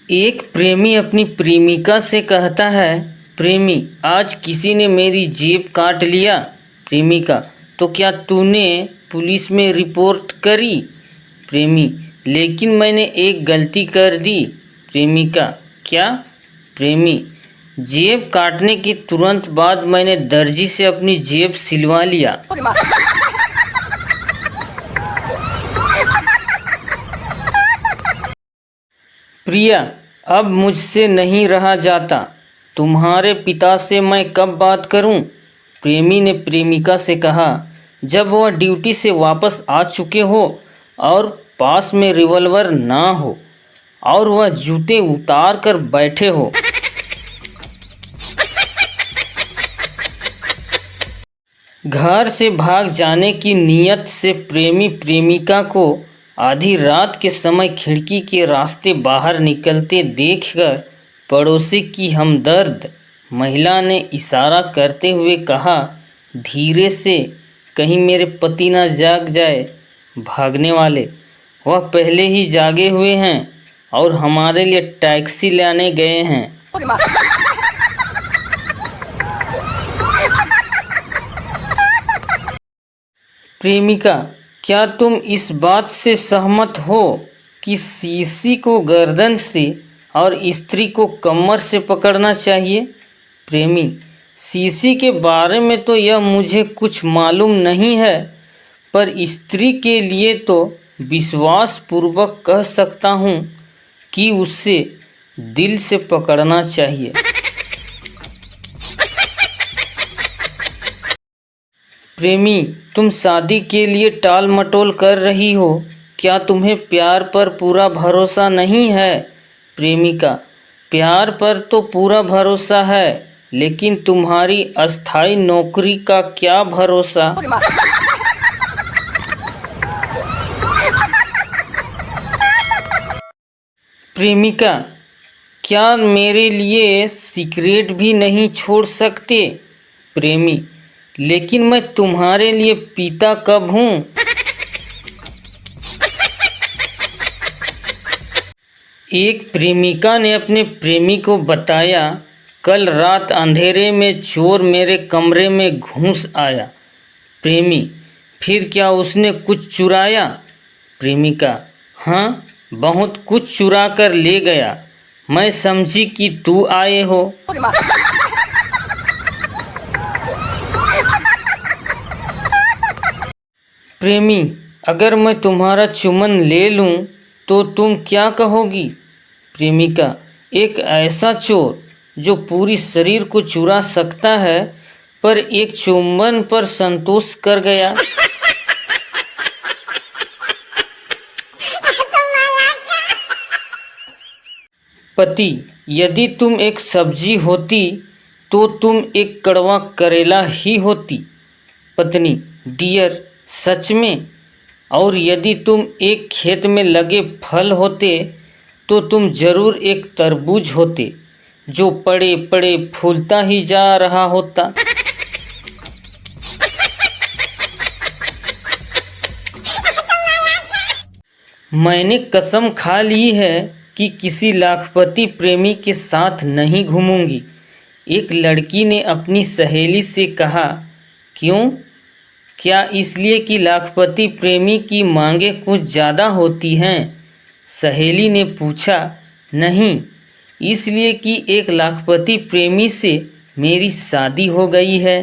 एक प्रेमी अपनी प्रेमिका से कहता है, प्रेमी आज किसी ने मेरी जेब काट लिया। प्रेमिका, तो क्या तूने पुलिस में रिपोर्ट करी? प्रेमी, लेकिन मैंने एक गलती कर दी। प्रेमिका, क्या? प्रेमी, जेब काटने के तुरंत बाद मैंने दर्जी से अपनी जेब सिलवा लिया। प्रिया, अब मुझसे नहीं रहा जाता। तुम्हारे पिता से मैं कब बात करूं? प्रेमी ने प्रेमिका से कहा, जब वह ड्यूटी से वापस आ चुके हो और पास में रिवॉल्वर ना हो और वह जूते उतार कर बैठे हो। घर से भाग जाने की नीयत से प्रेमी प्रेमिका को आधी रात के समय खिड़की के रास्ते बाहर निकलते देखकर पड़ोसी की हमदर्द महिला ने इशारा करते हुए कहा, धीरे से, कहीं मेरे पति ना जाग जाए। भागने वाले, वह पहले ही जागे हुए हैं और हमारे लिए टैक्सी लाने गए हैं। प्रेमिका, क्या तुम इस बात से सहमत हो कि सीसी को गर्दन से और स्त्री को कमर से पकड़ना चाहिए? प्रेमी, सीसी के बारे में तो यह मुझे कुछ मालूम नहीं है, पर स्त्री के लिए तो विश्वास पूर्वक कह सकता हूँ कि उसे दिल से पकड़ना चाहिए। प्रेमी, तुम शादी के लिए टाल मटोल कर रही हो, क्या तुम्हें प्यार पर पूरा भरोसा नहीं है? प्रेमिका, प्यार पर तो पूरा भरोसा है, लेकिन तुम्हारी अस्थाई नौकरी का क्या भरोसा? प्रेमिका, क्या मेरे लिए सिगरेट भी नहीं छोड़ सकते? प्रेमी, लेकिन मैं तुम्हारे लिए पीता कब हूँ? एक प्रेमिका ने अपने प्रेमी को बताया, कल रात अंधेरे में चोर मेरे कमरे में घुस आया। प्रेमी, फिर क्या उसने कुछ चुराया? प्रेमिका, हाँ, बहुत कुछ चुरा कर ले गया। मैं समझी कि तू आए हो। प्रेमी, अगर मैं तुम्हारा चुम्बन ले लूं तो तुम क्या कहोगी? प्रेमिका, एक ऐसा चोर जो पूरी शरीर को चुरा सकता है पर एक चुम्बन पर संतोष कर गया। पति, यदि तुम एक सब्जी होती तो तुम एक कड़वा करेला ही होती। पत्नी, डियर, सच में? और यदि तुम एक खेत में लगे फल होते तो तुम जरूर एक तरबूज होते जो पड़े पड़े फूलता ही जा रहा होता। मैंने कसम खा ली है कि किसी लाखपति प्रेमी के साथ नहीं घूमूंगी। एक लड़की ने अपनी सहेली से कहा, क्यों? क्या इसलिए कि लाखपति प्रेमी की मांगें कुछ ज़्यादा होती हैं? सहेली ने पूछा, नहीं, इसलिए कि एक लाखपति प्रेमी से मेरी शादी हो गई है।